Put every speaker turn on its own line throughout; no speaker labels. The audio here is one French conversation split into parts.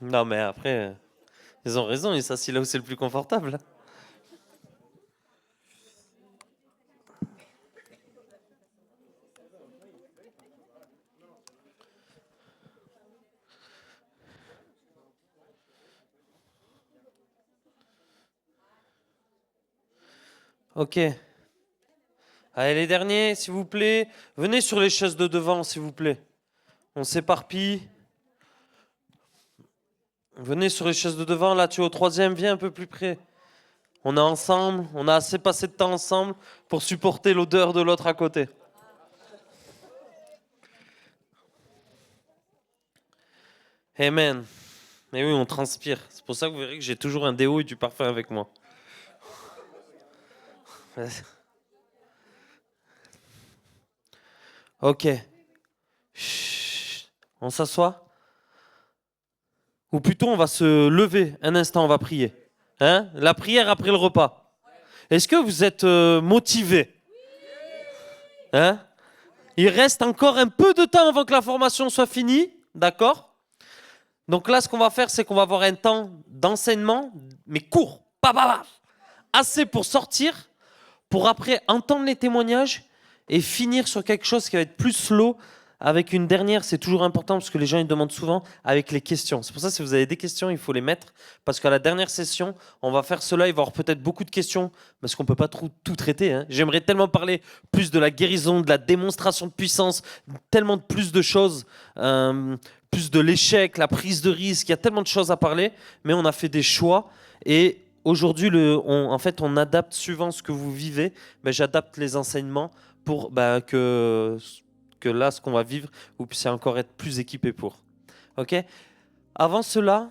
Non, mais après, ils ont raison, ils s'assit là où c'est le plus confortable. Ok. Allez, les derniers, s'il vous plaît. Venez sur les chaises de devant, s'il vous plaît. On s'éparpille. Venez sur les chaises de devant. Là, tu es au troisième. Viens un peu plus près. On est ensemble. On a assez passé de temps ensemble pour supporter l'odeur de l'autre à côté. Amen. Mais oui, on transpire. C'est pour ça que vous verrez que j'ai toujours un déo et du parfum avec moi. Ok. Chut. On s'assoit. Ou plutôt, on va se lever un instant, on va prier. Hein? La prière après le repas. Est-ce que vous êtes motivés? Hein? Il reste encore un peu de temps avant que la formation soit finie. D'accord? Donc là, ce qu'on va faire, c'est qu'on va avoir un temps d'enseignement, mais court. Assez pour sortir, pour après entendre les témoignages et finir sur quelque chose qui va être plus slow. Avec une dernière, c'est toujours important parce que les gens ils demandent souvent avec les questions. C'est pour ça que si vous avez des questions, il faut les mettre parce qu'à la dernière session, on va faire cela. Il va y avoir peut-être beaucoup de questions parce qu'on peut pas tout traiter. Hein. J'aimerais tellement parler plus de la guérison, de la démonstration de puissance, tellement de plus de choses, plus de l'échec, la prise de risque. Il y a tellement de choses à parler, mais on a fait des choix et aujourd'hui, en fait, on adapte suivant ce que vous vivez. Ben, j'adapte les enseignements pour que là, ce qu'on va vivre, vous puissiez encore être plus équipé pour. Ok? Avant cela,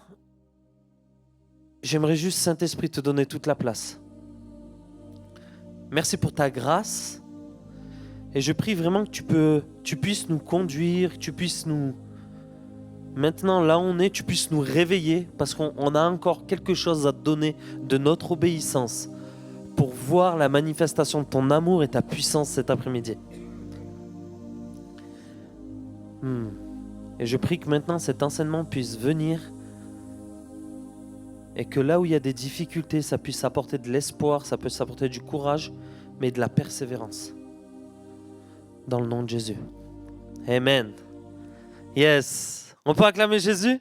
j'aimerais juste, Saint-Esprit, te donner toute la place. Merci pour ta grâce. Et je prie vraiment que tu puisses nous conduire, que tu puisses nous... Maintenant, là où on est, tu puisses nous réveiller parce qu'on a encore quelque chose à te donner de notre obéissance pour voir la manifestation de ton amour et ta puissance cet après-midi. Et je prie que maintenant cet enseignement puisse venir et que là où il y a des difficultés, ça puisse apporter de l'espoir, ça puisse apporter du courage, mais de la persévérance. Dans le nom de Jésus. Amen. Yes. On peut acclamer Jésus?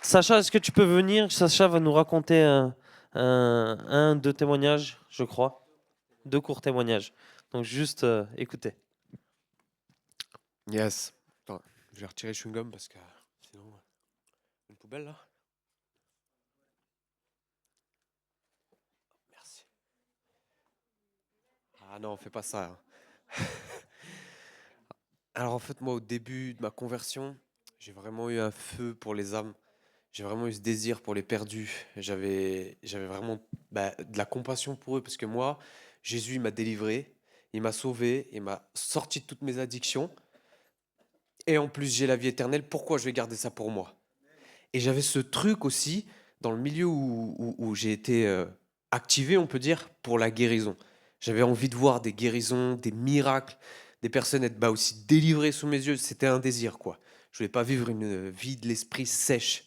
Sacha, est-ce que tu peux venir? Sacha va nous raconter deux témoignages, je crois. 2 courts témoignages. Donc juste écoutez.
Yes. Attends, je vais retirer le chewing-gum parce que sinon... Une poubelle là? Merci. Ah non, fais pas ça. Hein. Alors en fait, moi au début de ma conversion, j'ai vraiment eu un feu pour les âmes. J'ai vraiment eu ce désir pour les perdus. J'avais vraiment de la compassion pour eux parce que moi, Jésus il m'a délivré, il m'a sauvé, il m'a sorti de toutes mes addictions. Et en plus, j'ai la vie éternelle. Pourquoi je vais garder ça pour moi? Et j'avais ce truc aussi dans le milieu où j'ai été activé, on peut dire, pour la guérison. J'avais envie de voir des guérisons, des miracles, des personnes être aussi délivrées sous mes yeux. C'était un désir, quoi. Je voulais pas vivre une vie de l'esprit sèche.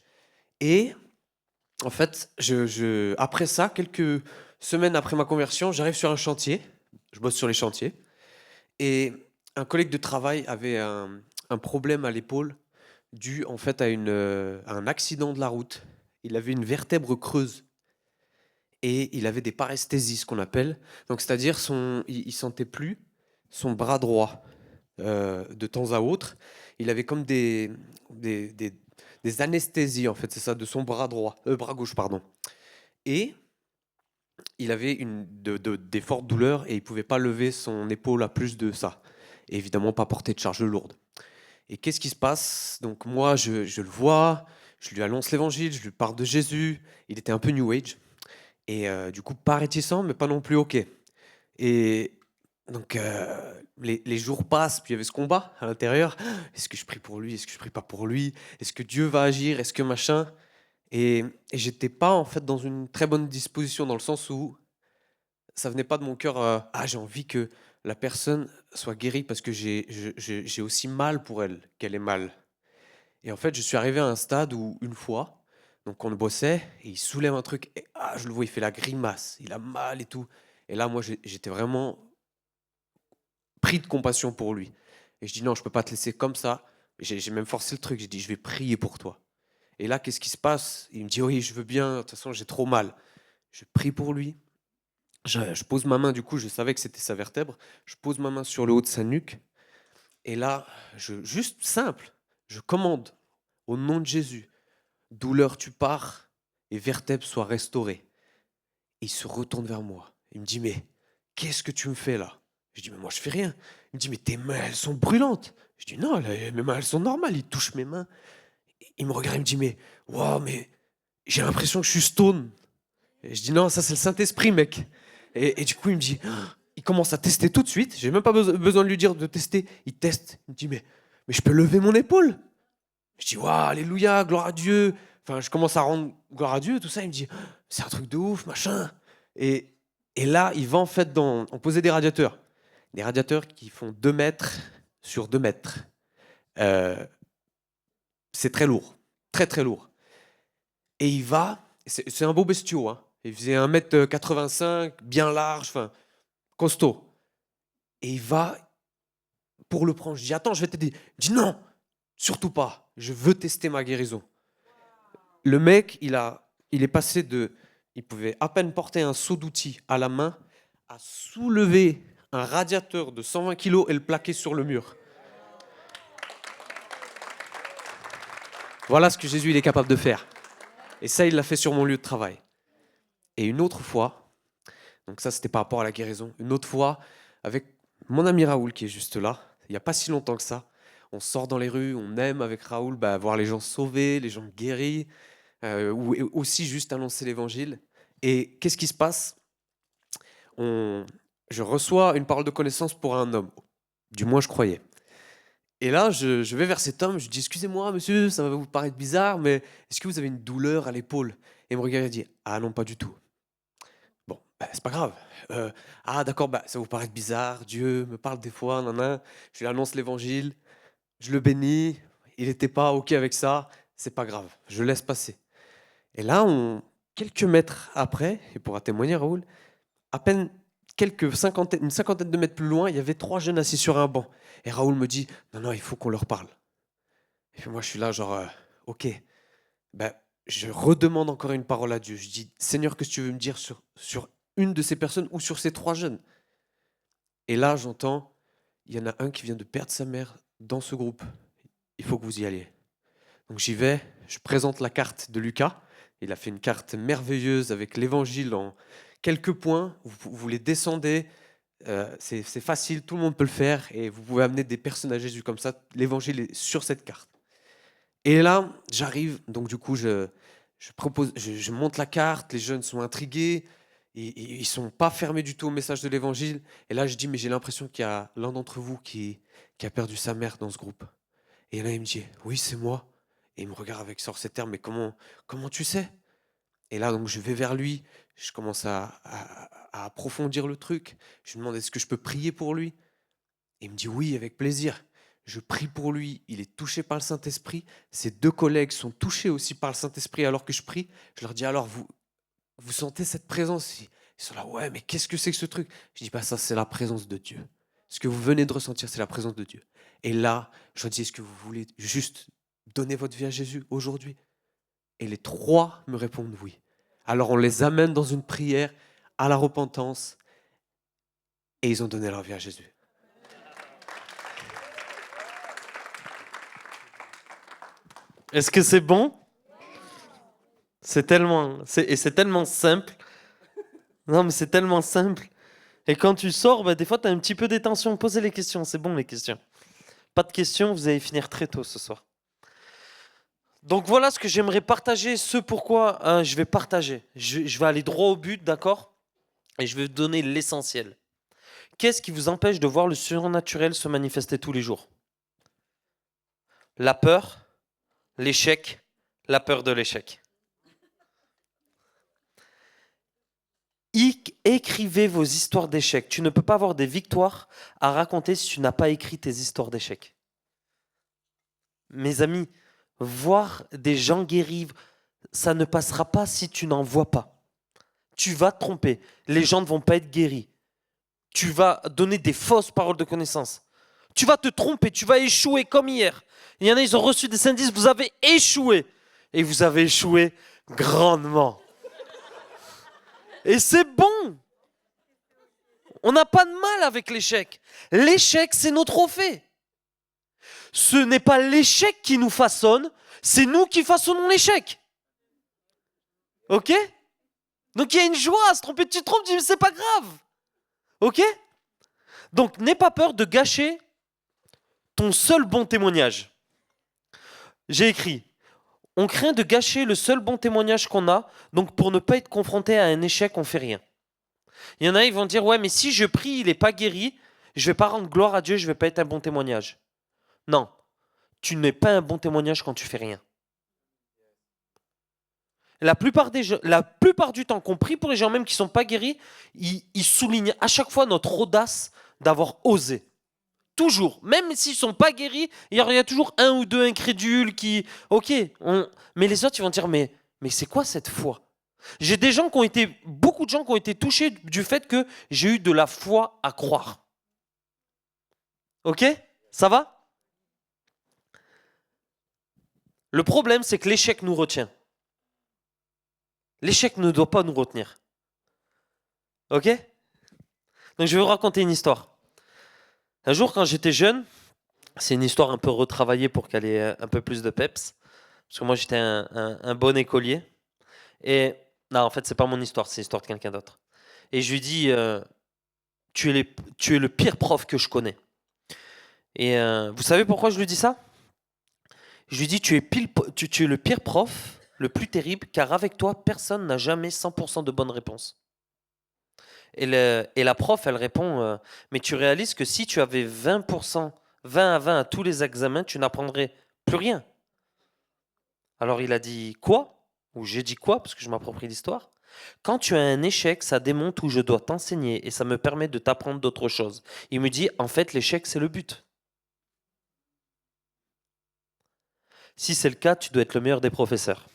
Et en fait, après ça, quelques semaines après ma conversion, j'arrive sur un chantier. Je bosse sur les chantiers. Et un collègue de travail avait un problème à l'épaule dû en fait à un accident de la route. Il avait une vertèbre creuse et il avait des paresthésies, ce qu'on appelle. Donc c'est-à-dire il sentait plus son bras droit de temps à autre. Il avait comme des, des, des anesthésies en fait, c'est ça, de son bras droit, bras gauche pardon. Et il avait des fortes douleurs et il pouvait pas lever son épaule à plus de ça. Et évidemment pas porter de charge lourde. Et qu'est-ce qui se passe? Donc moi, je le vois, je lui annonce l'évangile, je lui parle de Jésus. Il était un peu New Age. Et du coup, pas réticent, mais pas non plus OK. Et donc, les jours passent, puis il y avait ce combat à l'intérieur. Est-ce que je prie pour lui? Est-ce que je prie pas pour lui? Est-ce que Dieu va agir? Est-ce que machin? Et j'étais pas en fait dans une très bonne disposition, dans le sens où ça venait pas de mon cœur. Ah, j'ai envie que la personne soit guérie parce que j'ai aussi mal pour elle, qu'elle ait mal. Et en fait, je suis arrivé à un stade où, une fois, donc on bossait, et il soulève un truc, et je le vois, il fait la grimace, il a mal et tout. Et là, moi, j'étais vraiment pris de compassion pour lui. Et je dis non, je peux pas te laisser comme ça. J'ai même forcé le truc, j'ai dit je vais prier pour toi. Et là, qu'est-ce qui se passe? Il me dit oui, je veux bien, de toute façon, j'ai trop mal. Je prie pour lui. Je pose ma main, du coup, je savais que c'était sa vertèbre. Je pose ma main sur le haut de sa nuque. Et là, juste simple, je commande au nom de Jésus, douleur, tu pars et vertèbre soit restaurée. Et il se retourne vers moi. Il me dit, mais qu'est-ce que tu me fais là? Je dis, mais moi je fais rien. Il me dit, mais tes mains, elles sont brûlantes. Je dis, non, mes mains, elles sont normales. Il touche mes mains. Il me regarde, il me dit, mais waouh, mais j'ai l'impression que je suis stone. Et je dis, non, ça c'est le Saint-Esprit, mec. Et du coup, il me dit, il commence à tester tout de suite. J'ai même pas besoin de lui dire de tester. Il teste. Il me dit, mais je peux lever mon épaule. Je dis, waouh, alléluia, gloire à Dieu. Enfin, je commence à rendre gloire à Dieu, tout ça. Il me dit, c'est un truc de ouf, machin. Et, et là, il va en fait on posait des radiateurs. Des radiateurs qui font 2 mètres sur 2 mètres. Euh, c'est très lourd. Très, très lourd. Et il va, c'est un beau bestiau, hein. Il faisait 1,85 m, bien large, enfin, costaud. Et il va pour le prendre. Je dis, attends, je vais t'aider. Il dit, non, surtout pas. Je veux tester ma guérison. Le mec, il est passé il pouvait à peine porter un seau d'outils à la main, à soulever un radiateur de 120 kilos et le plaquer sur le mur. Voilà ce que Jésus il est capable de faire. Et ça, il l'a fait sur mon lieu de travail. Et une autre fois, donc ça c'était par rapport à la guérison, une autre fois, avec mon ami Raoul qui est juste là, il n'y a pas si longtemps que ça, on sort dans les rues, on aime avec Raoul voir les gens sauvés, les gens guéris, ou aussi juste annoncer l'évangile. Et qu'est-ce qui se passe? Je reçois une parole de connaissance pour un homme. Du moins, je croyais. Et là, je vais vers cet homme, je dis, excusez-moi, monsieur, ça va vous paraître bizarre, mais est-ce que vous avez une douleur à l'épaule? Et il me regarde et dit, ah non, pas du tout. Bon, c'est pas grave. D'accord, ça vous paraît bizarre, Dieu me parle des fois, nanana. Je lui annonce l'évangile, je le bénis, il n'était pas OK avec ça, c'est pas grave, je laisse passer. Et là, quelques mètres après, et pourra témoigner Raoul, à peine une cinquantaine de mètres plus loin, il y avait 3 jeunes assis sur un banc. Et Raoul me dit, non, non, il faut qu'on leur parle. Et puis moi, je suis là, genre, OK. Je redemande encore une parole à Dieu. Je dis, Seigneur, qu'est-ce que tu veux me dire sur une de ces personnes ou sur ces 3 jeunes? Et là, j'entends, il y en a un qui vient de perdre sa mère dans ce groupe. Il faut que vous y alliez. Donc j'y vais, je présente la carte de Lucas. Il a fait une carte merveilleuse avec l'évangile en quelques points. Vous les descendez, c'est facile, tout le monde peut le faire. Et vous pouvez amener des personnes à Jésus comme ça. L'évangile est sur cette carte. Et là, j'arrive, donc du coup, je monte la carte, les jeunes sont intrigués, ils ne sont pas fermés du tout au message de l'évangile. Et là, je dis, mais j'ai l'impression qu'il y a l'un d'entre vous qui a perdu sa mère dans ce groupe. Et là, il me dit, oui, c'est moi. Et il me regarde avec ces termes, mais comment tu sais? Et là, donc, je vais vers lui, je commence à approfondir le truc. Je lui demande, est-ce que je peux prier pour lui? Et il me dit, oui, avec plaisir. Je prie pour lui, il est touché par le Saint-Esprit. Ses 2 collègues sont touchés aussi par le Saint-Esprit alors que je prie. Je leur dis, alors, vous sentez cette présence? Ils sont là, ouais, mais qu'est-ce que c'est que ce truc? Je dis, ça, c'est la présence de Dieu. Ce que vous venez de ressentir, c'est la présence de Dieu. Et là, je leur dis, est-ce que vous voulez juste donner votre vie à Jésus aujourd'hui? Et les 3 me répondent oui. Alors, on les amène dans une prière à la repentance et ils ont donné leur vie à Jésus.
Est-ce que c'est bon? C'est tellement simple. Non, mais c'est tellement simple. Et quand tu sors, des fois, tu as un petit peu des tensions. Posez les questions, c'est bon les questions. Pas de questions, vous allez finir très tôt ce soir. Donc voilà ce que j'aimerais partager, ce pourquoi je vais partager. Je vais aller droit au but, d'accord? Et je vais vous donner l'essentiel. Qu'est-ce qui vous empêche de voir le surnaturel se manifester tous les jours? La peur, l'échec, la peur de l'échec. Écrivez vos histoires d'échecs. Tu ne peux pas avoir des victoires à raconter si tu n'as pas écrit tes histoires d'échecs. Mes amis, voir des gens guéris, ça ne passera pas si tu n'en vois pas. Tu vas te tromper. Les gens ne vont pas être guéris. Tu vas donner des fausses paroles de connaissance. Tu vas te tromper, tu vas échouer comme hier. Il y en a, ils ont reçu des indices, vous avez échoué. Et vous avez échoué grandement. Et c'est bon. On n'a pas de mal avec l'échec. L'échec, c'est nos trophées. Ce n'est pas l'échec qui nous façonne, c'est nous qui façonnons l'échec. Ok? Donc il y a une joie à se tromper. Tu te trompes, tu dis, c'est pas grave. Ok? Donc n'aie pas peur de gâcher ton seul bon témoignage. J'ai écrit, on craint de gâcher le seul bon témoignage qu'on a, donc pour ne pas être confronté à un échec, on fait rien. Il y en a, ils vont dire, ouais, mais si je prie, il n'est pas guéri, je ne vais pas rendre gloire à Dieu, je ne vais pas être un bon témoignage. Non, tu n'es pas un bon témoignage quand tu fais rien. La plupart du temps qu'on prie pour les gens même qui ne sont pas guéris, ils soulignent à chaque fois notre audace d'avoir osé. Toujours. Même s'ils ne sont pas guéris, il y a toujours un ou deux incrédules qui... Ok, mais les autres, ils vont dire, mais c'est quoi cette foi? J'ai beaucoup de gens qui ont été touchés du fait que j'ai eu de la foi à croire. Ok? Ça va? Le problème, c'est que l'échec nous retient. L'échec ne doit pas nous retenir. Ok? Donc je vais vous raconter une histoire. Un jour, quand j'étais jeune, c'est une histoire un peu retravaillée pour qu'elle ait un peu plus de peps. Parce que moi, j'étais un bon écolier. Et non, en fait, c'est pas mon histoire, c'est l'histoire de quelqu'un d'autre. Et je lui dis, tu es le pire prof que je connais. Et vous savez pourquoi je lui dis ça? Je lui dis, tu es le pire prof, le plus terrible, car avec toi, personne n'a jamais 100% de bonnes réponses. Et la prof, elle répond, mais tu réalises que si tu avais 20%, 20 à 20 à tous les examens, tu n'apprendrais plus rien. Alors il a dit, quoi? Ou j'ai dit quoi? Parce que je m'approprie l'histoire. Quand tu as un échec, ça démontre où je dois t'enseigner et ça me permet de t'apprendre d'autres choses. Il me dit, en fait, l'échec, c'est le but. Si c'est le cas, tu dois être le meilleur des professeurs.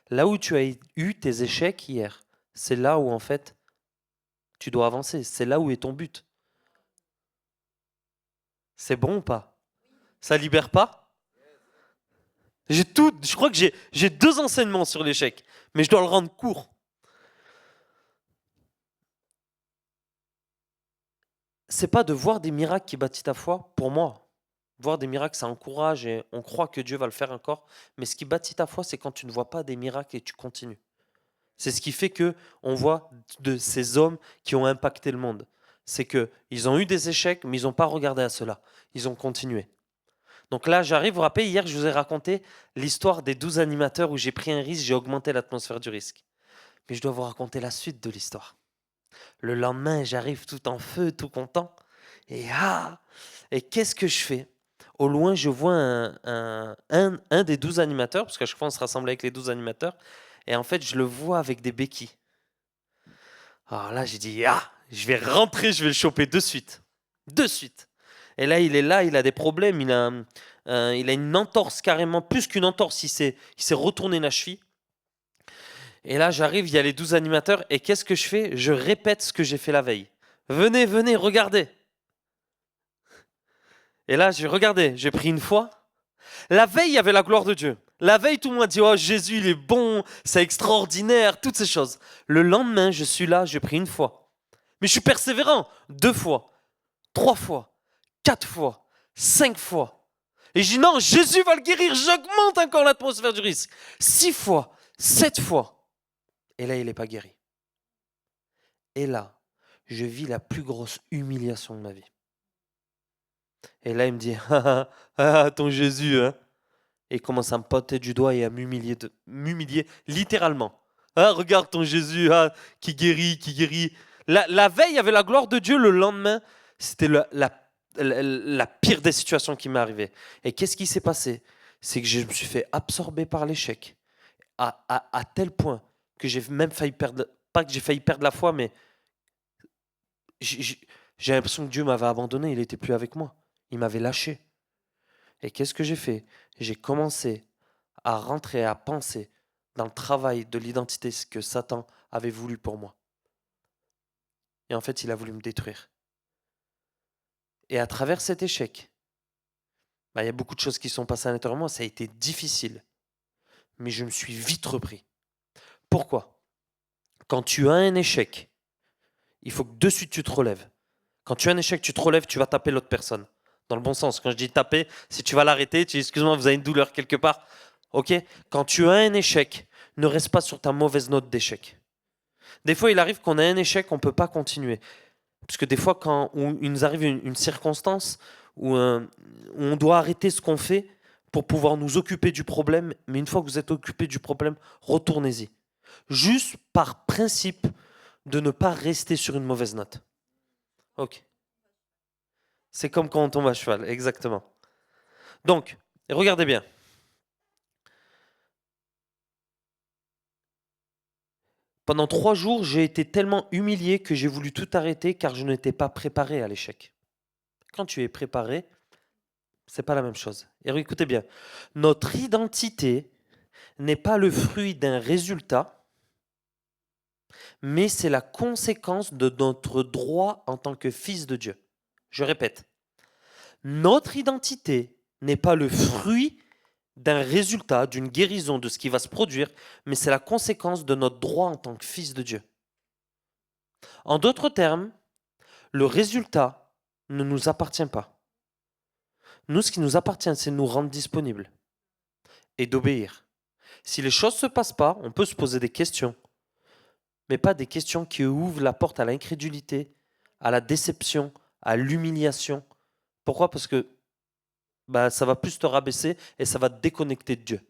Là où tu as eu tes échecs hier, c'est là où, en fait, tu dois avancer. C'est là où est ton but. C'est bon ou pas? Ça libère pas? Je crois que j'ai 2 enseignements sur l'échec, mais je dois le rendre court. C'est pas de voir des miracles qui bâtissent ta foi, pour moi. Voir des miracles, ça encourage et on croit que Dieu va le faire encore. Mais ce qui bâtit ta foi, c'est quand tu ne vois pas des miracles et tu continues. C'est ce qui fait que on voit de ces hommes qui ont impacté le monde. C'est qu'ils ont eu des échecs, mais ils n'ont pas regardé à cela. Ils ont continué. Donc là, j'arrive, vous vous rappelez, hier, je vous ai raconté l'histoire des 12 animateurs où j'ai pris un risque, j'ai augmenté l'atmosphère du risque. Mais je dois vous raconter la suite de l'histoire. Le lendemain, j'arrive tout en feu, tout content. Et qu'est-ce que je fais? Au loin, je vois un des 12 animateurs, parce qu'à chaque fois, on se rassemble avec les 12 animateurs. Et en fait, je le vois avec des béquilles. Alors là, j'ai dit, je vais rentrer, je vais le choper de suite. De suite. Et là, il est là, il a des problèmes. Il a une entorse carrément, plus qu'une entorse. Il s'est retourné la cheville. Et là, j'arrive, il y a les 12 animateurs. Et qu'est-ce que je fais? Je répète ce que j'ai fait la veille. Venez, venez, regardez. Et là, j'ai pris une fois. La veille, il y avait la gloire de Dieu. La veille, tout le monde a dit, oh Jésus, il est bon, c'est extraordinaire, toutes ces choses. Le lendemain, je suis là, j'ai pris une fois. Mais je suis persévérant. 2 fois, 3 fois, 4 fois, 5 fois. Et je dis, non, Jésus va le guérir, j'augmente encore l'atmosphère du risque. 6 fois, 7 fois. Et là, il n'est pas guéri. Et là, je vis la plus grosse humiliation de ma vie. Et là, il me dit, ton Jésus, hein. Et il commence à me pointer du doigt et à m'humilier littéralement. Regarde ton Jésus qui guérit, qui guérit. La veille, il y avait la gloire de Dieu. Le lendemain, c'était la pire des situations qui m'est arrivée. Et qu'est-ce qui s'est passé? C'est que je me suis fait absorber par l'échec. À tel point que j'ai même failli perdre, pas que j'ai failli perdre la foi, mais j'ai l'impression que Dieu m'avait abandonné, il n'était plus avec moi. Il m'avait lâché. Et qu'est-ce que j'ai fait? J'ai commencé à rentrer, à penser dans le travail de l'identité, ce que Satan avait voulu pour moi. Et en fait, il a voulu me détruire. Et à travers cet échec, il y a beaucoup de choses qui sont passées à l'intérieur de moi. Ça a été difficile. Mais je me suis vite repris. Pourquoi? Quand tu as un échec, il faut que de suite tu te relèves. Quand tu as un échec, tu te relèves, tu vas taper l'autre personne. Dans le bon sens. Quand je dis taper, si tu vas l'arrêter, tu dis excuse-moi, vous avez une douleur quelque part. Ok? Quand tu as un échec, ne reste pas sur ta mauvaise note d'échec. Des fois, il arrive qu'on a un échec, on ne peut pas continuer. Parce que des fois, quand il nous arrive une circonstance où on doit arrêter ce qu'on fait pour pouvoir nous occuper du problème, mais une fois que vous êtes occupé du problème, retournez-y. Juste par principe de ne pas rester sur une mauvaise note. Ok. C'est comme quand on tombe à cheval, exactement. Donc, regardez bien. Pendant 3 jours, j'ai été tellement humilié que j'ai voulu tout arrêter car je n'étais pas préparé à l'échec. Quand tu es préparé, c'est pas la même chose. Et écoutez bien, notre identité n'est pas le fruit d'un résultat, mais c'est la conséquence de notre droit en tant que fils de Dieu. Je répète, notre identité n'est pas le fruit d'un résultat, d'une guérison, de ce qui va se produire, mais c'est la conséquence de notre droit en tant que fils de Dieu. En d'autres termes, le résultat ne nous appartient pas. Nous, ce qui nous appartient, c'est de nous rendre disponibles et d'obéir. Si les choses ne se passent pas, on peut se poser des questions, mais pas des questions qui ouvrent la porte à l'incrédulité, à la déception, à l'humiliation. Pourquoi? Parce que ça va plus te rabaisser et ça va te déconnecter de Dieu.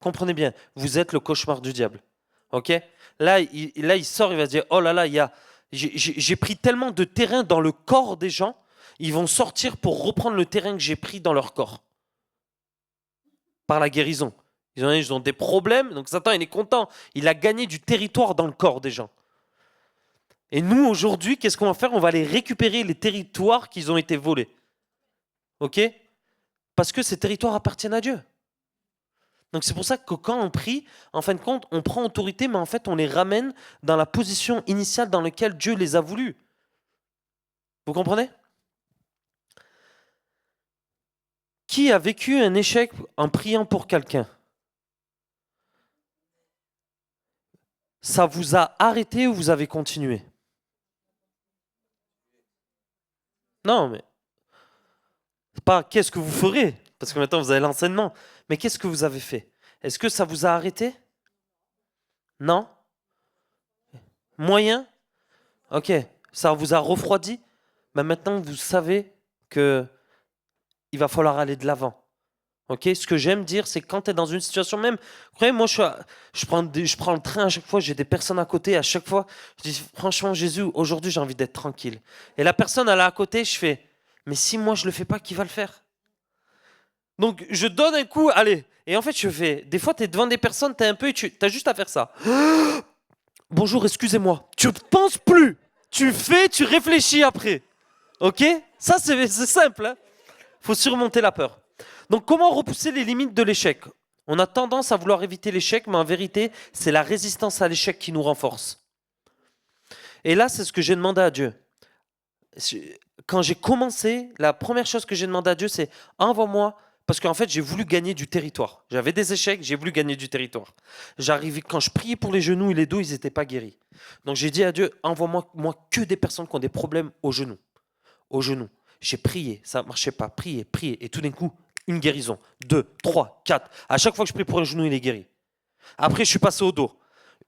Comprenez bien, vous êtes le cauchemar du diable. Ok? Là, il sort, il va se dire, oh là là, j'ai pris tellement de terrain dans le corps des gens, ils vont sortir pour reprendre le terrain que j'ai pris dans leur corps. Par la guérison. Ils ont des problèmes, donc Satan, il est content. Il a gagné du territoire dans le corps des gens. Et nous, aujourd'hui, qu'est-ce qu'on va faire? On va aller récupérer les territoires qui ont été volés. Ok? Parce que ces territoires appartiennent à Dieu. Donc c'est pour ça que quand on prie, en fin de compte, on prend autorité, mais en fait, on les ramène dans la position initiale dans laquelle Dieu les a voulus. Vous comprenez? Qui a vécu un échec en priant pour quelqu'un? Ça vous a arrêté ou vous avez continué? Non, mais pas qu'est-ce que vous ferez, parce que maintenant vous avez l'enseignement, mais qu'est-ce que vous avez fait? Est-ce que ça vous a arrêté? Non? Moyen? Ok, ça vous a refroidi? Mais maintenant vous savez que il va falloir aller de l'avant. Ok, ce que j'aime dire, c'est que quand tu es dans une situation même, croyez, moi je prends le train à chaque fois, j'ai des personnes à côté, à chaque fois, je dis franchement Jésus, aujourd'hui j'ai envie d'être tranquille. Et la personne elle est à côté, je fais, mais si moi je le fais pas, qui va le faire? Donc je donne un coup, allez. Et en fait je fais, des fois tu es devant des personnes, tu es un peu, et tu as juste à faire ça. Bonjour, excusez-moi. Tu ne penses plus. Tu fais, tu réfléchis après. Ok? Ça c'est simple. Hein? Faut surmonter la peur. Donc comment repousser les limites de l'échec? On a tendance à vouloir éviter l'échec, mais en vérité, c'est la résistance à l'échec qui nous renforce. Et là, c'est ce que j'ai demandé à Dieu. Quand j'ai commencé, la première chose que j'ai demandé à Dieu, c'est envoie-moi, parce qu'en fait, j'ai voulu gagner du territoire. J'avais des échecs, j'ai voulu gagner du territoire. J'arrivais, quand je priais pour les genoux et les dos, ils n'étaient pas guéris. Donc j'ai dit à Dieu, envoie-moi que des personnes qui ont des problèmes aux genoux. Aux genoux. J'ai prié, ça ne marchait pas. Prié, prié. Et tout d'un coup, une guérison. 2, 3, 4. À chaque fois que je prie pour un genou, il est guéri. Après, je suis passé au dos.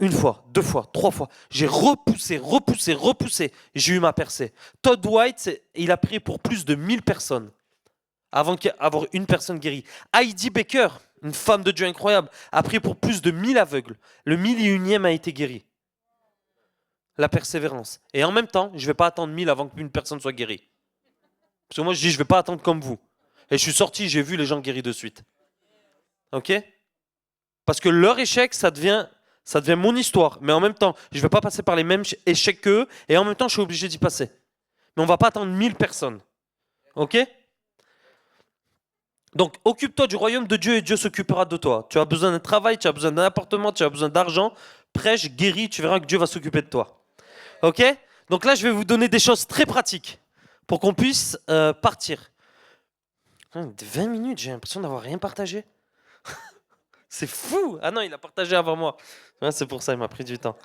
1 fois, 2 fois, 3 fois. J'ai repoussé, repoussé, repoussé. J'ai eu ma percée. Todd White, il a prié pour plus de 1000 personnes avant d'avoir une personne guérie. Heidi Baker, une femme de Dieu incroyable, a prié pour plus de 1000 aveugles. Le 1001e a été guéri. La persévérance. Et en même temps, je ne vais pas attendre 1000 avant qu'une personne soit guérie. Parce que moi, je dis, je ne vais pas attendre comme vous. Et je suis sorti, j'ai vu les gens guéris de suite. Ok? Parce que leur échec, ça devient Ça devient mon histoire. Mais en même temps, je ne vais pas passer par les mêmes échecs qu'eux. Et en même temps, je suis obligé d'y passer. Mais on ne va pas attendre 1000 personnes. Ok? Donc, occupe-toi du royaume de Dieu et Dieu s'occupera de toi. Tu as besoin d'un travail, tu as besoin d'un appartement, tu as besoin d'argent. Prêche, guéris, tu verras que Dieu va s'occuper de toi. Ok? Donc là, je vais vous donner des choses très pratiques pour qu'on puisse partir. 20 minutes, j'ai l'impression d'avoir rien partagé. C'est fou! Ah non, il a partagé avant moi. Ouais, c'est pour ça, il m'a pris du temps.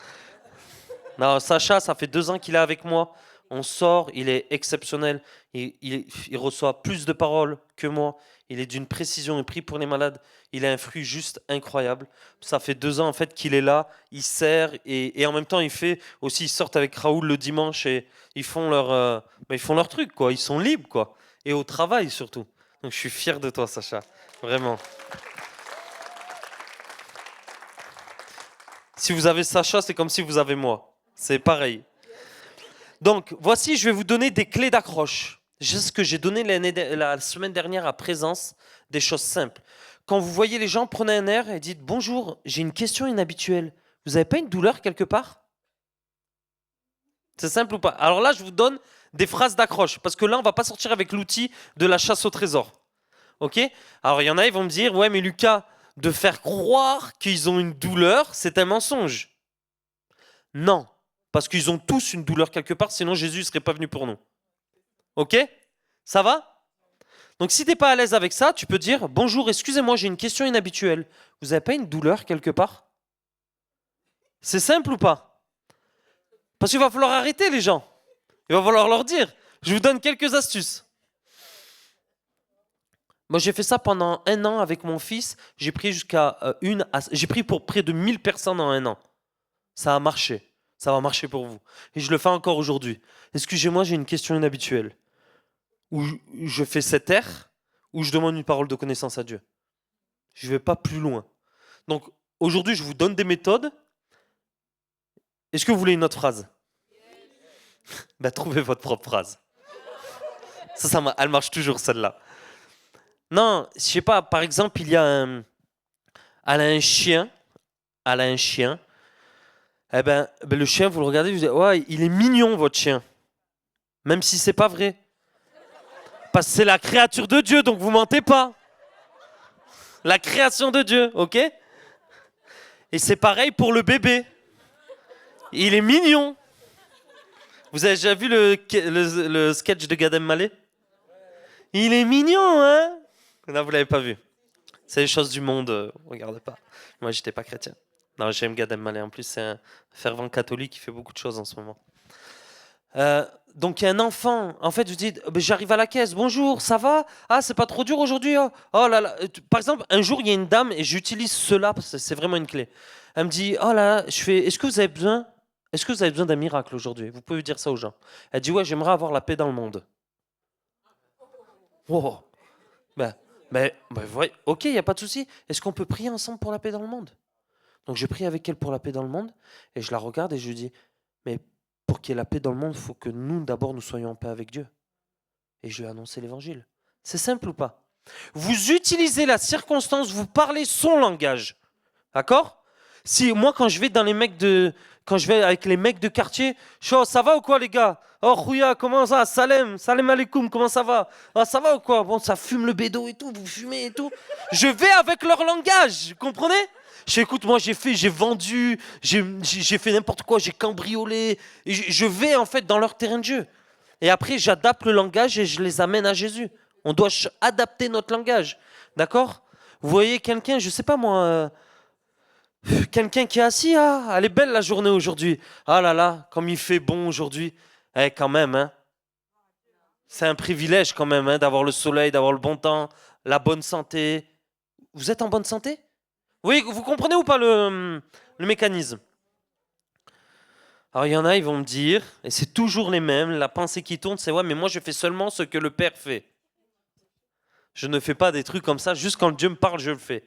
Non, Sacha, ça fait 2 ans qu'il est avec moi. On sort, il est exceptionnel. Il reçoit plus de paroles que moi. Il est d'une précision, il prie pour les malades. Il a un fruit juste incroyable. Ça fait 2 ans en fait qu'il est là. Il sert et en même temps il fait aussi. Ils sortent avec Raoul le dimanche et ils font leur truc quoi. Ils sont libres quoi. Et au travail surtout. Donc je suis fier de toi, Sacha. Vraiment. Si vous avez Sacha, c'est comme si vous avez moi. C'est pareil. Donc, voici, je vais vous donner des clés d'accroche. C'est ce que j'ai donné la semaine dernière à Présence, des choses simples. Quand vous voyez les gens, prenez un air et dites « Bonjour, j'ai une question inhabituelle. Vous n'avez pas une douleur quelque part ?» C'est simple ou pas? Alors là, je vous donne des phrases d'accroche, parce que là, on ne va pas sortir avec l'outil de la chasse au trésor. Ok? Alors, il y en a, ils vont me dire « Ouais, mais Lucas, de faire croire qu'ils ont une douleur, c'est un mensonge. » Non, parce qu'ils ont tous une douleur quelque part, sinon Jésus ne serait pas venu pour nous. Ok? Ça va? Donc si tu n'es pas à l'aise avec ça, tu peux dire « Bonjour, excusez-moi, j'ai une question inhabituelle. Vous n'avez pas une douleur quelque part ?» C'est simple ou pas? Parce qu'il va falloir arrêter les gens. Il va falloir leur dire. Je vous donne quelques astuces. Moi, j'ai fait ça pendant 1 an avec mon fils. J'ai pris j'ai pris pour près de 1000 personnes en 1 an. Ça a marché. Ça va marcher pour vous. Et je le fais encore aujourd'hui. Excusez-moi, j'ai une question inhabituelle. Où je fais cet air, où je demande une parole de connaissance à Dieu. Je ne vais pas plus loin. Donc, aujourd'hui, je vous donne des méthodes. Est-ce que vous voulez une autre phrase? Ben, trouvez votre propre phrase. Elle marche toujours, celle-là. Non, je sais pas, par exemple, elle a un chien. Elle a un chien. Eh ben, le chien, vous le regardez, vous dites, ouais, il est mignon, votre chien. Même si c'est pas vrai. Parce que c'est la créature de Dieu, donc vous mentez pas. La création de Dieu, ok? Et c'est pareil pour le bébé. Il est mignon. Vous avez déjà vu le sketch de Gad Elmaleh? Il est mignon, hein? Non, vous l'avez pas vu. C'est les choses du monde, regardez pas. Moi, j'étais pas chrétien. Non, j'aime Gad Elmaleh. En plus, c'est un fervent catholique qui fait beaucoup de choses en ce moment. Donc il y a un enfant, en fait, je dis, j'arrive à la caisse, bonjour, ça va? Ah, c'est pas trop dur aujourd'hui? Oh là là. Par exemple, un jour, il y a une dame, et j'utilise cela parce que c'est vraiment une clé. Elle me dit, oh là là, est-ce que vous avez besoin d'un miracle aujourd'hui? Vous pouvez dire ça aux gens. Elle dit, ouais, j'aimerais avoir la paix dans le monde. Oh. Ouais, ok, il n'y a pas de souci. Est-ce qu'on peut prier ensemble pour la paix dans le monde? Donc je prie avec elle pour la paix dans le monde, et je la regarde et je lui dis, mais pour qu'il y ait la paix dans le monde, il faut que nous, d'abord, nous soyons en paix avec Dieu. Et je lui ai annoncé l'évangile. C'est simple ou pas? Vous utilisez la circonstance, vous parlez son langage. D'accord? Si moi, quand je vais avec les mecs de quartier, je suis, oh, ça va ou quoi, les gars? Oh, Rouya, comment ça? Salem alaikum, comment ça va? Oh, ça va ou quoi? Bon, ça fume le bédo et tout, vous fumez et tout. Je vais avec leur langage, vous comprenez? Écoute, moi j'ai vendu, j'ai fait n'importe quoi, j'ai cambriolé. Et je vais en fait dans leur terrain de jeu. Et après, j'adapte le langage et je les amène à Jésus. On doit adapter notre langage. D'accord? Vous voyez quelqu'un, je sais pas moi, quelqu'un qui est assis, ah, elle est belle la journée aujourd'hui. Ah là là, comme il fait bon aujourd'hui. Eh, quand même, hein. C'est un privilège quand même hein, d'avoir le soleil, d'avoir le bon temps, la bonne santé. Vous êtes en bonne santé? Oui, vous comprenez ou pas le mécanisme? Alors il y en a, ils vont me dire, et c'est toujours les mêmes, la pensée qui tourne, c'est ouais, mais moi je fais seulement ce que le Père fait. Je ne fais pas des trucs comme ça, juste quand Dieu me parle, je le fais.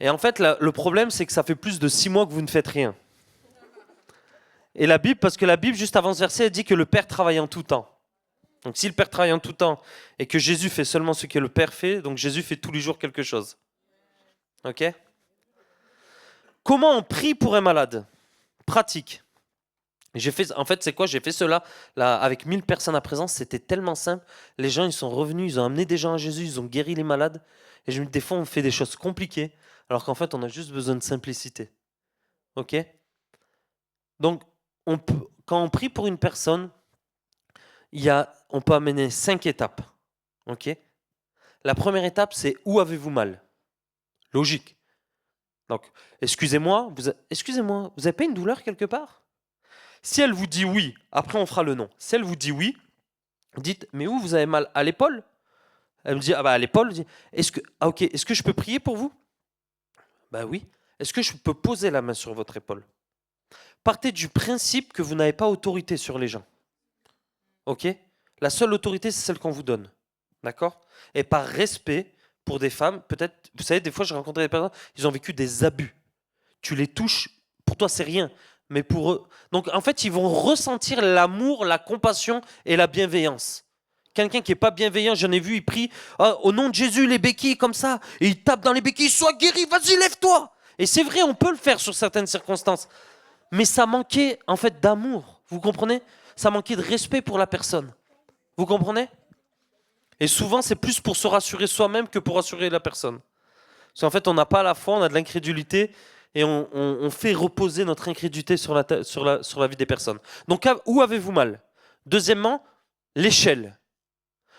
Et en fait, le problème, c'est que ça fait plus de 6 mois que vous ne faites rien. Et la Bible, parce que la Bible, juste avant ce verset, elle dit que le Père travaille en tout temps. Donc si le Père travaille en tout temps, et que Jésus fait seulement ce que le Père fait, donc Jésus fait tous les jours quelque chose. Ok? Comment on prie pour un malade? Pratique. En fait, c'est quoi? J'ai fait cela là, avec 1000 personnes à présence. C'était tellement simple. Les gens, ils sont revenus, ils ont amené des gens à Jésus, ils ont guéri les malades. Et je me dis, des fois, on fait des choses compliquées, alors qu'en fait, on a juste besoin de simplicité. Ok? Donc, quand on prie pour une personne, on peut amener 5 étapes. Ok? La première étape, c'est où avez-vous mal? Logique. Donc, excusez-moi, vous n'avez pas une douleur quelque part? Si elle vous dit oui, après on fera le non. Si elle vous dit oui, dites, mais où vous avez mal? À l'épaule? Elle me dit, ah bah à l'épaule. Ok, est-ce que je peux prier pour vous? Bah oui. Est-ce que je peux poser la main sur votre épaule? Partez du principe que vous n'avez pas autorité sur les gens. Ok? La seule autorité, c'est celle qu'on vous donne. D'accord? Et par respect pour des femmes, peut-être, vous savez, des fois, j'ai rencontré des personnes, ils ont vécu des abus. Tu les touches, pour toi, c'est rien. Mais pour eux. Donc, en fait, ils vont ressentir l'amour, la compassion et la bienveillance. Quelqu'un qui n'est pas bienveillant, j'en ai vu, il prie au nom de Jésus, les béquilles comme ça, et il tape dans les béquilles, sois guéri, vas-y, lève-toi. Et c'est vrai, on peut le faire sur certaines circonstances. Mais ça manquait, en fait, d'amour. Vous comprenez? Ça manquait de respect pour la personne. Vous comprenez? Et souvent, c'est plus pour se rassurer soi-même que pour rassurer la personne. Parce qu'en fait, on n'a pas la foi, on a de l'incrédulité, et on fait reposer notre incrédulité sur la vie des personnes. Donc, où avez-vous mal? Deuxièmement, l'échelle.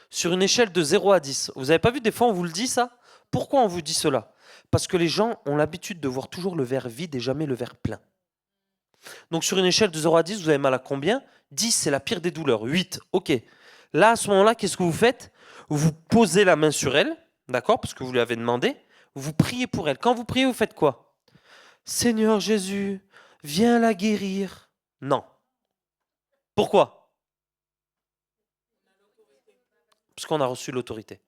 Sur une échelle de 0 à 10. Vous n'avez pas vu, des fois, on vous le dit ça? Pourquoi on vous dit cela? Parce que les gens ont l'habitude de voir toujours le verre vide et jamais le verre plein. Donc, sur une échelle de 0 à 10, vous avez mal à combien? 10, c'est la pire des douleurs. 8, ok. Là, à ce moment-là, qu'est-ce que vous faites? Vous posez la main sur elle, d'accord? Parce que vous lui avez demandé. Vous priez pour elle. Quand vous priez, vous faites quoi? Seigneur Jésus, viens la guérir. Non. Pourquoi? Parce qu'on a reçu l'autorité.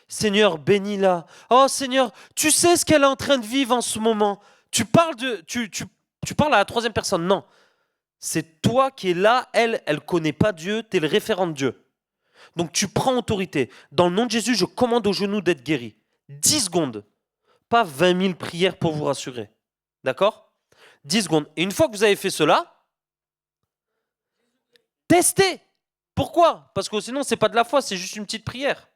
Seigneur, bénis-la. Oh Seigneur, tu sais ce qu'elle est en train de vivre en ce moment. Tu parles à la troisième personne. Non. C'est toi qui es là. Elle ne connaît pas Dieu. Tu es le référent de Dieu. Donc tu prends autorité. Dans le nom de Jésus, je commande aux genoux d'être guéri. 10 secondes. Pas 20 000 prières pour vous rassurer. D'accord? 10 secondes. Et une fois que vous avez fait cela, testez. Pourquoi? Parce que sinon, ce n'est pas de la foi, c'est juste une petite prière.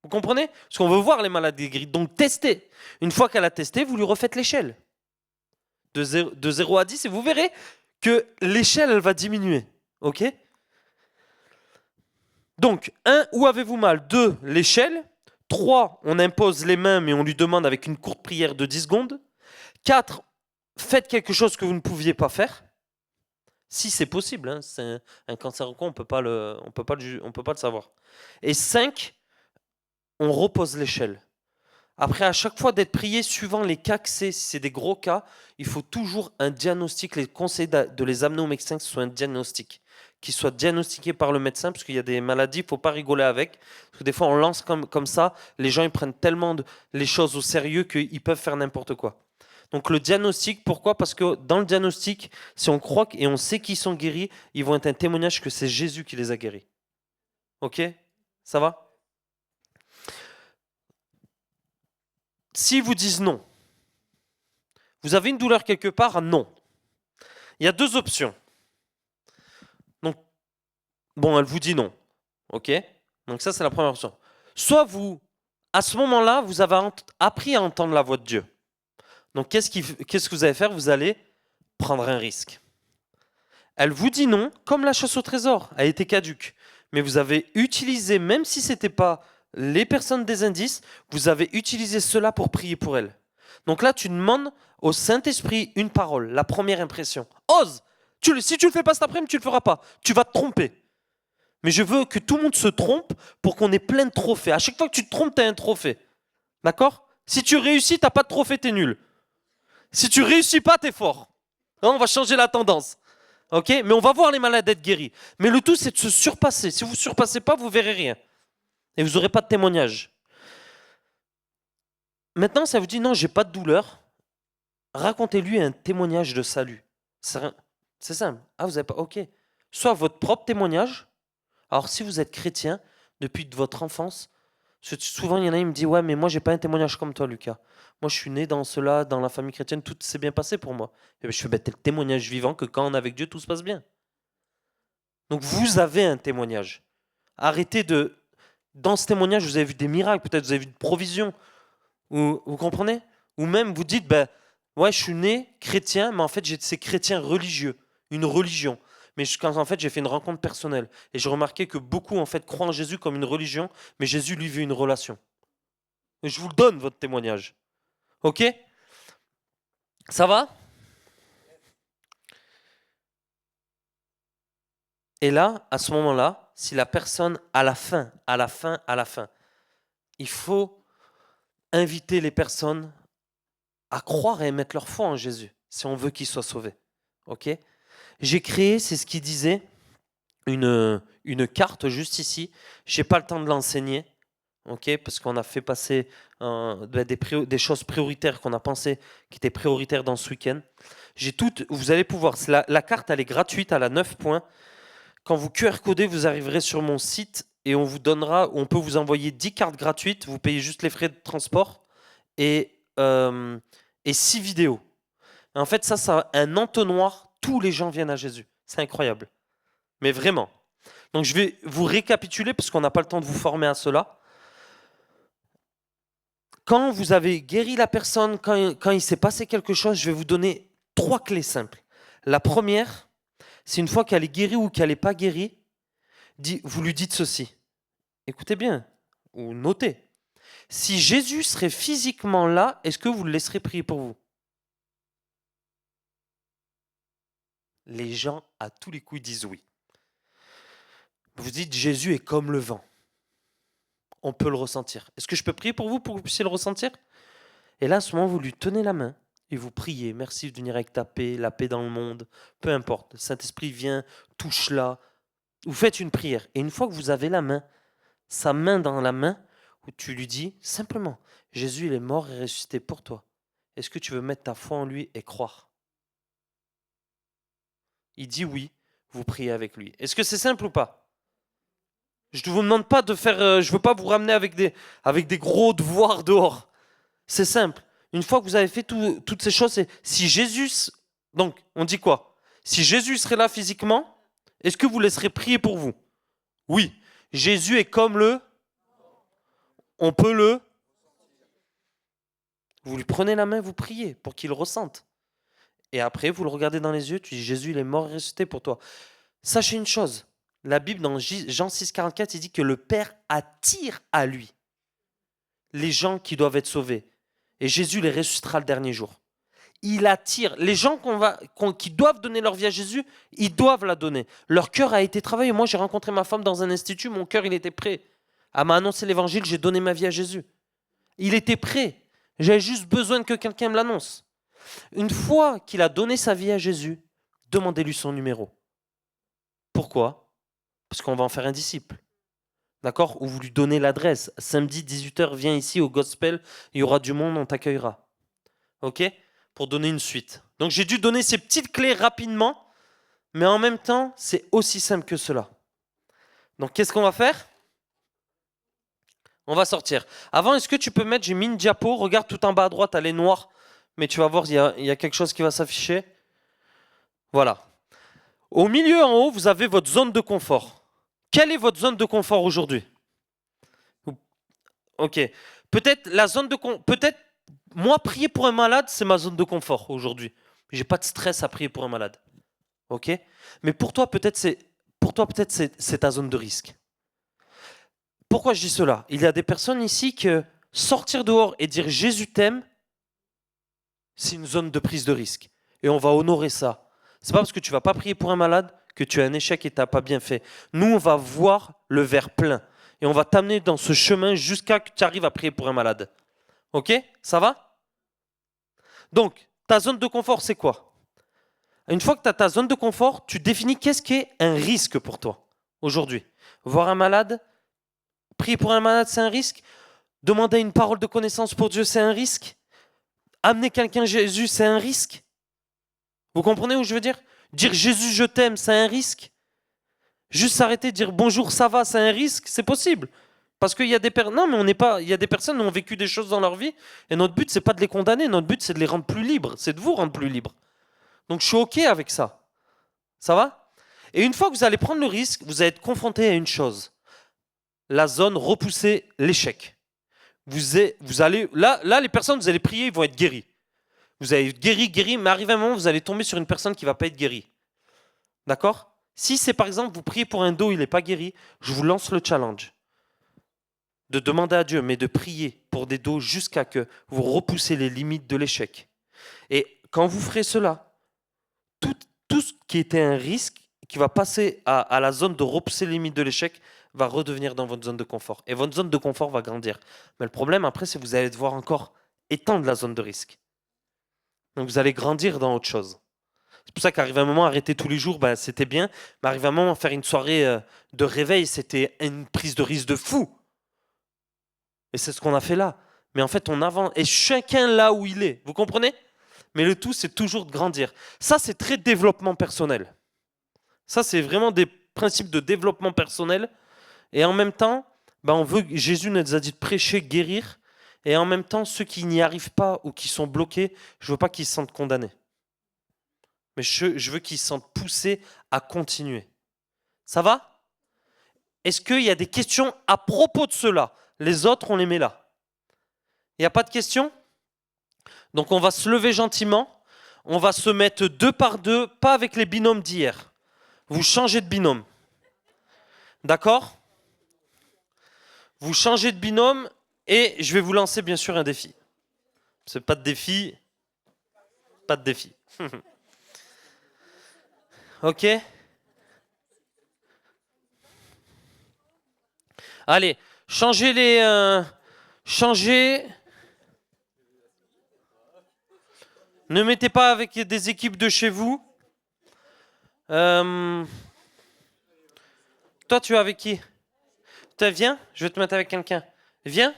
Vous comprenez? Parce qu'on veut voir les malades guéris. Donc testez. Une fois qu'elle a testé, vous lui refaites l'échelle. De 0 à 10, et vous verrez que l'échelle, elle va diminuer. Ok? Donc, 1, où avez-vous mal? 2, l'échelle. 3, on impose les mains, mais on lui demande avec une courte prière de 10 secondes. 4, faites quelque chose que vous ne pouviez pas faire. Si c'est possible, hein, c'est un cancer ou quoi, on peut pas le savoir. Et 5, on repose l'échelle. Après, à chaque fois d'être prié, suivant les cas que c'est, si c'est des gros cas, il faut toujours un diagnostic. Les conseils de les amener au médecin, que ce soit un diagnostic, qui soit diagnostiqué par le médecin, parce qu'il y a des maladies, il ne faut pas rigoler avec. Parce que des fois, on lance comme ça, les gens ils prennent tellement les choses au sérieux qu'ils peuvent faire n'importe quoi. Donc le diagnostic, pourquoi? Parce que dans le diagnostic, si on croit et on sait qu'ils sont guéris, ils vont être un témoignage que c'est Jésus qui les a guéris. Ok? Ça va? S'ils vous disent non, vous avez une douleur quelque part? Non. Il y a 2 options. Donc, bon, elle vous dit non. Ok? Donc ça, c'est la première option. Soit vous, à ce moment-là, vous avez appris à entendre la voix de Dieu. Donc qu'est-ce que vous allez faire? Vous allez prendre un risque. Elle vous dit non, comme la chasse au trésor, elle était caduque. Mais vous avez utilisé, même si ce n'était pas les personnes des indices, vous avez utilisé cela pour prier pour elle. Donc là, tu demandes au Saint-Esprit une parole, la première impression. Ose! Si tu ne le fais pas cet après-midi, tu ne le feras pas. Tu vas te tromper. Mais je veux que tout le monde se trompe pour qu'on ait plein de trophées. À chaque fois que tu te trompes, tu as un trophée. D'accord? Si tu réussis, tu n'as pas de trophée, tu es nul. Si tu réussis pas, tu es fort. Non, on va changer la tendance. Ok? Mais on va voir les malades être guéris. Mais le tout, c'est de se surpasser. Si vous ne surpassez pas, vous verrez rien. Et vous n'aurez pas de témoignage. Maintenant, ça vous dit non, j'ai pas de douleur. Racontez-lui un témoignage de salut. C'est simple. Ah, vous n'avez pas. Ok. Soit votre propre témoignage. Alors, si vous êtes chrétien, depuis votre enfance, Parce que souvent, il y en a, il me dit, ouais, mais moi, j'ai pas un témoignage comme toi, Lucas. Moi, je suis né dans cela, dans la famille chrétienne, tout s'est bien passé pour moi. Et je fais, ben, t'es le témoignage vivant que quand on est avec Dieu, tout se passe bien. Donc, vous avez un témoignage. Arrêtez de... Dans ce témoignage, vous avez vu des miracles, peut-être vous avez vu de provisions. Vous comprenez? Ou même, vous dites, ben, ouais, je suis né chrétien, mais en fait, j'ai ces chrétiens religieux, une religion. Mais quand en fait, j'ai fait une rencontre personnelle. Et j'ai remarqué que beaucoup, en fait, croient en Jésus comme une religion, mais Jésus, lui, veut une relation. Et je vous le donne, votre témoignage. Ok? Ça va? Et là, à ce moment-là, si la personne, à la fin, il faut inviter les personnes à croire et à mettre leur foi en Jésus, si on veut qu'ils soient sauvés. Ok? J'ai créé, c'est ce qu'il disait, une carte juste ici. Je n'ai pas le temps de l'enseigner, ok, parce qu'on a fait passer des choses prioritaires qu'on a pensé qui étaient prioritaires dans ce week-end. Vous allez pouvoir, la carte elle est gratuite, elle a 9 points. Quand vous QR codez, vous arriverez sur mon site et on peut vous envoyer 10 cartes gratuites, vous payez juste les frais de transport et 6 vidéos. En fait, ça un entonnoir, tous les gens viennent à Jésus. C'est incroyable. Mais vraiment. Donc je vais vous récapituler parce qu'on n'a pas le temps de vous former à cela. Quand vous avez guéri la personne, quand il s'est passé quelque chose, je vais vous donner 3 clés simples. La première, c'est une fois qu'elle est guérie ou qu'elle n'est pas guérie, vous lui dites ceci. Écoutez bien, ou notez. Si Jésus serait physiquement là, est-ce que vous le laisserez prier pour vous? Les gens, à tous les coups, disent oui. Vous dites, Jésus est comme le vent. On peut le ressentir. Est-ce que je peux prier pour vous que vous puissiez le ressentir? Et là, à ce moment, vous lui tenez la main et vous priez. Merci de venir avec ta paix, la paix dans le monde. Peu importe. Le Saint-Esprit vient, touche-la. Vous faites une prière. Et une fois que vous avez la main, sa main dans la main, où tu lui dis simplement, Jésus, il est mort et ressuscité pour toi. Est-ce que tu veux mettre ta foi en lui et croire? Il dit oui, vous priez avec lui. Est-ce que c'est simple ou pas? Je ne vous demande pas de faire, je ne veux pas vous ramener avec des gros devoirs dehors. C'est simple. Une fois que vous avez fait toutes ces choses, si Jésus, donc on dit quoi? Si Jésus serait là physiquement, est-ce que vous laisserez prier pour vous? Oui. Jésus est comme on peut vous lui prenez la main, vous priez pour qu'il le ressente. Et après, vous le regardez dans les yeux, tu dis Jésus, il est mort et ressuscité pour toi. Sachez une chose, la Bible dans Jean 6,44, il dit que le Père attire à lui les gens qui doivent être sauvés. Et Jésus les ressuscitera le dernier jour. Il attire. Les gens qui doivent donner leur vie à Jésus, ils doivent la donner. Leur cœur a été travaillé. Moi, j'ai rencontré ma femme dans un institut, mon cœur, il était prêt. Elle m'a annoncé l'évangile, j'ai donné ma vie à Jésus. Il était prêt. J'avais juste besoin que quelqu'un me l'annonce. Une fois qu'il a donné sa vie à Jésus, demandez-lui son numéro. Pourquoi? Parce qu'on va en faire un disciple. D'accord? Ou vous lui donnez l'adresse. Samedi 18h, viens ici au gospel, il y aura du monde, on t'accueillera. Ok? Pour donner une suite. Donc j'ai dû donner ces petites clés rapidement, mais en même temps, c'est aussi simple que cela. Donc qu'est-ce qu'on va faire? On va sortir. Avant, est-ce que tu peux mettre, j'ai mis une diapo, regarde tout en bas à droite, elle est noire, mais tu vas voir, il y a quelque chose qui va s'afficher. Voilà. Au milieu, en haut, vous avez votre zone de confort. Quelle est votre zone de confort aujourd'hui? Ok. Peut-être la zone de peut-être moi prier pour un malade, c'est ma zone de confort aujourd'hui. J'ai pas de stress à prier pour un malade. Ok. Mais pour toi peut-être c'est ta zone de risque. Pourquoi je dis cela? Il y a des personnes ici que sortir dehors et dire Jésus t'aime, c'est une zone de prise de risque. Et on va honorer ça. C'est pas parce que tu vas pas prier pour un malade que tu as un échec et tu n'as pas bien fait. Nous, on va voir le verre plein. Et on va t'amener dans ce chemin jusqu'à que tu arrives à prier pour un malade. Ok? Ça va? Donc, ta zone de confort, c'est quoi? Une fois que tu as ta zone de confort, tu définis qu'est-ce qui est un risque pour toi aujourd'hui. Voir un malade, prier pour un malade, c'est un risque. Demander une parole de connaissance pour Dieu, c'est un risque. Amener quelqu'un à Jésus, c'est un risque. Vous comprenez où je veux dire? Dire Jésus, je t'aime, c'est un risque. Juste s'arrêter, dire bonjour, ça va, c'est un risque, c'est possible. Parce qu'il y a des non, mais on n'est pas. Il y a des personnes qui ont vécu des choses dans leur vie, et notre but c'est pas de les condamner. Notre but c'est de les rendre plus libres. C'est de vous rendre plus libres. Donc je suis ok avec ça. Ça va? Et une fois que vous allez prendre le risque, vous allez être confronté à une chose. La zone repousser l'échec. Vous allez là les personnes vous allez prier, ils vont être guéris. Vous allez être guéri, mais arrive un moment vous allez tomber sur une personne qui va pas être guérie. D'accord? Si c'est par exemple vous priez pour un dos, il n'est pas guéri, je vous lance le challenge de demander à Dieu, mais de prier pour des dos jusqu'à que vous repoussez les limites de l'échec. Et quand vous ferez cela, tout ce qui était un risque, qui va passer à la zone de repousser les limites de l'échec, va redevenir dans votre zone de confort. Et votre zone de confort va grandir. Mais le problème après, c'est que vous allez devoir encore étendre la zone de risque. Donc vous allez grandir dans autre chose. C'est pour ça qu'arrive un moment, arrêter tous les jours, c'était bien. Mais arrive un moment, faire une soirée de réveil, c'était une prise de risque de fou. Et c'est ce qu'on a fait là. Mais en fait, on avance. Et chacun là où il est. Vous comprenez? Mais le tout, c'est toujours de grandir. Ça, c'est très développement personnel. Ça, c'est vraiment des principes de développement personnel. Et en même temps, Jésus nous a dit de prêcher, guérir. Et en même temps, ceux qui n'y arrivent pas ou qui sont bloqués, je ne veux pas qu'ils se sentent condamnés. Mais je veux qu'ils se sentent poussés à continuer. Ça va? Est-ce qu'il y a des questions à propos de cela? Les autres, on les met là. Il n'y a pas de questions? Donc on va se lever gentiment. On va se mettre 2 par 2, pas avec les binômes d'hier. Vous changez de binôme. D'accord? Vous changez de binôme et je vais vous lancer bien sûr un défi. C'est pas de défi. Pas de défi. Ok? Allez, changez les... changez... Ne mettez pas avec des équipes de chez vous. Toi, tu es avec qui? Viens, je vais te mettre avec quelqu'un. Viens,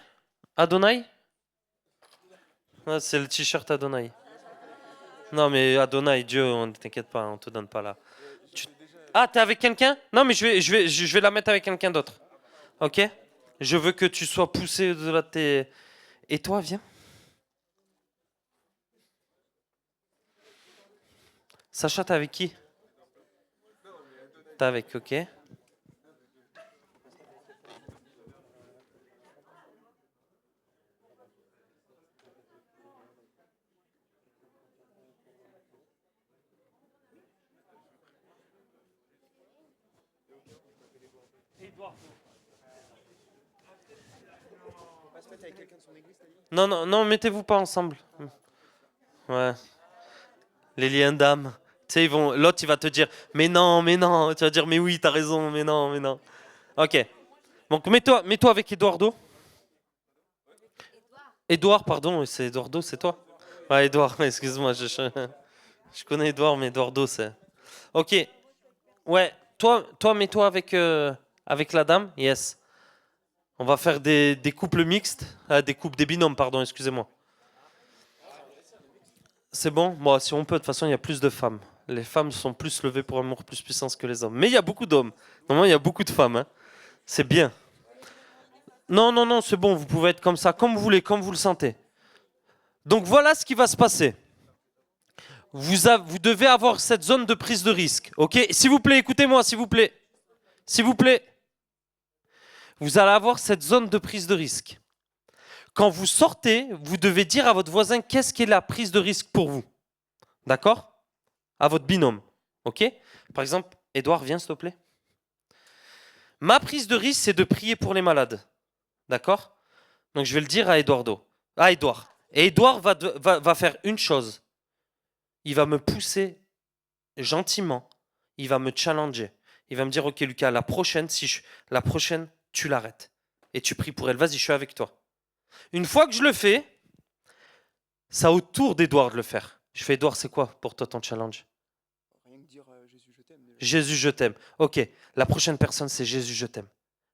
Adonai. Ah, c'est le t-shirt Adonai. Non, mais Adonai, Dieu, ne t'inquiète pas, on te donne pas là. Ah, t'es avec quelqu'un? Non, mais je vais la mettre avec quelqu'un d'autre. Ok? Je veux que tu sois poussé au-delà de tes... Et toi, viens. Sacha, t'es avec qui? T'es avec, ok. Non, non, non, mettez-vous pas ensemble. Ouais. Les liens d'âme. Tu sais, l'autre, il va te dire, mais non, mais non. Tu vas dire, mais oui, t'as raison, mais non, mais non. Ok. Donc, mets-toi avec Eduardo. Edouard, pardon, c'est Eduardo, c'est toi? Ouais, Edouard, excuse-moi, je connais Edouard, mais Eduardo, c'est... Ok. Ouais, toi mets-toi avec la dame. Yes. On va faire des couples mixtes. Des binômes, pardon, excusez-moi. C'est bon? Moi, si on peut, de toute façon, il y a plus de femmes. Les femmes sont plus levées pour amour, plus puissance que les hommes. Mais il y a beaucoup d'hommes. Normalement, il y a beaucoup de femmes. Hein. C'est bien. Non, non, non, c'est bon, vous pouvez être comme ça, comme vous voulez, comme vous le sentez. Donc voilà ce qui va se passer. Vous devez avoir cette zone de prise de risque. Ok? S'il vous plaît, écoutez-moi, s'il vous plaît. S'il vous plaît. Vous allez avoir cette zone de prise de risque. Quand vous sortez, vous devez dire à votre voisin qu'est-ce qu'est la prise de risque pour vous. D'accord? À votre binôme. Ok? Par exemple, Edouard, viens s'il te plaît. Ma prise de risque, c'est de prier pour les malades. D'accord? Donc je vais le dire à Eduardo. À Edouard. Et Edouard va faire une chose. Il va me pousser gentiment. Il va me challenger. Il va me dire, ok Lucas, la prochaine, tu l'arrêtes. Et tu pries pour elle. Vas-y, je suis avec toi. Une fois que je le fais, c'est au tour d'Edouard de le faire. Je fais, Edouard, c'est quoi pour toi ton challenge?
Rien que dire Jésus, je t'aime.
Jésus, je t'aime. Ok, la prochaine personne, c'est Jésus, je t'aime.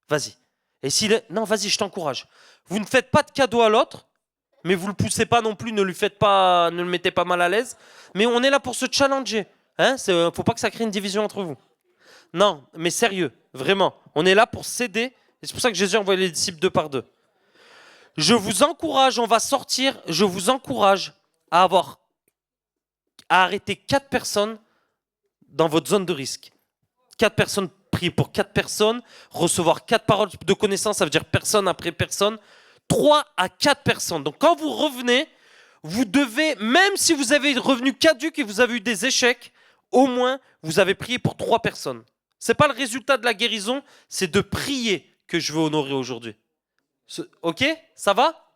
Vas-y. Et s'il est... Non, vas-y, je t'encourage. Vous ne faites pas de cadeau à l'autre, mais vous ne le poussez pas non plus, ne le mettez pas mal à l'aise. Mais on est là pour se challenger. Hein? Faut pas que ça crée une division entre vous. Non, mais sérieux, vraiment. On est là pour s'aider. Et c'est pour ça que Jésus a envoyé les disciples deux par deux. Je vous encourage, on va sortir, je vous encourage à arrêter 4 personnes dans votre zone de risque. 4 personnes, prier pour 4 personnes, recevoir 4 paroles de connaissance, ça veut dire personne après personne. 3 à 4 personnes. Donc quand vous revenez, vous devez, même si vous avez des revenus caducs et vous avez eu des échecs, au moins vous avez prié pour 3 personnes. Ce n'est pas le résultat de la guérison, c'est de prier que je veux honorer aujourd'hui. Ok? Ça va?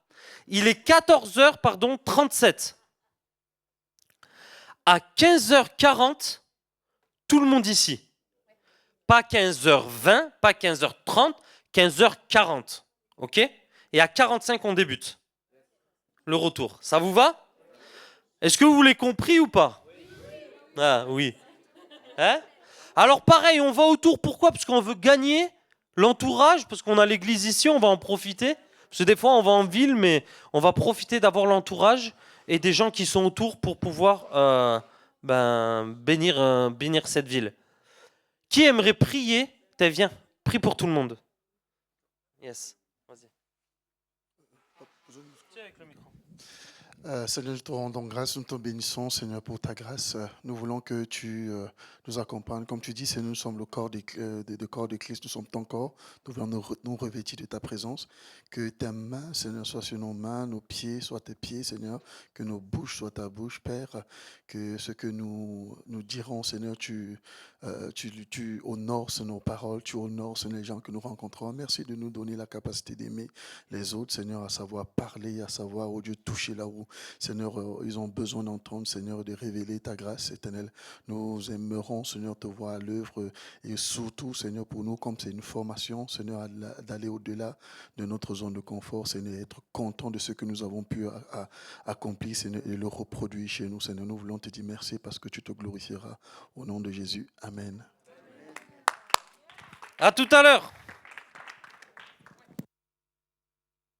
Il est 14h, 37. À 15h40, tout le monde ici. Pas 15h20, pas 15h30, 15h40. Ok? Et à 45, on débute. Le retour. Ça vous va? Est-ce que vous l'avez compris ou pas? Ah oui. Hein? Alors pareil, on va autour. Pourquoi? Parce qu'on veut gagner l'entourage, parce qu'on a l'église ici, on va en profiter. Parce que des fois, on va en ville, mais on va profiter d'avoir l'entourage et des gens qui sont autour pour pouvoir bénir cette ville. Qui aimerait prier? Viens, prie pour tout le monde. Yes. Vas-y. Tiens avec le micro.
Seigneur, nous te rendons grâce, nous te bénissons, Seigneur, pour ta grâce. Nous voulons que tu nous accompagnes. Comme tu dis, Seigneur, nous sommes le corps de corps de Christ, nous sommes ton corps. Nous voulons nous revêtir de ta présence. Que tes mains, Seigneur, soient sur nos mains, nos pieds soient tes pieds, Seigneur. Que nos bouches soient ta bouche, Père. Que ce que nous dirons, Seigneur, tu honores nos paroles, tu honores les gens que nous rencontrons. Merci de nous donner la capacité d'aimer les autres, Seigneur, à savoir parler, à savoir, oh Dieu, toucher là où, Seigneur, ils ont besoin d'entendre, Seigneur, de révéler ta grâce éternelle. Nous aimerons, Seigneur, te voir à l'œuvre et surtout, Seigneur, pour nous, comme c'est une formation, Seigneur, d'aller au-delà de notre zone de confort, Seigneur, être content de ce que nous avons pu accomplir, Seigneur, et le reproduire chez nous, Seigneur. Nous voulons te dire merci parce que tu te glorifieras. Au nom de Jésus, Amen.
À tout à l'heure.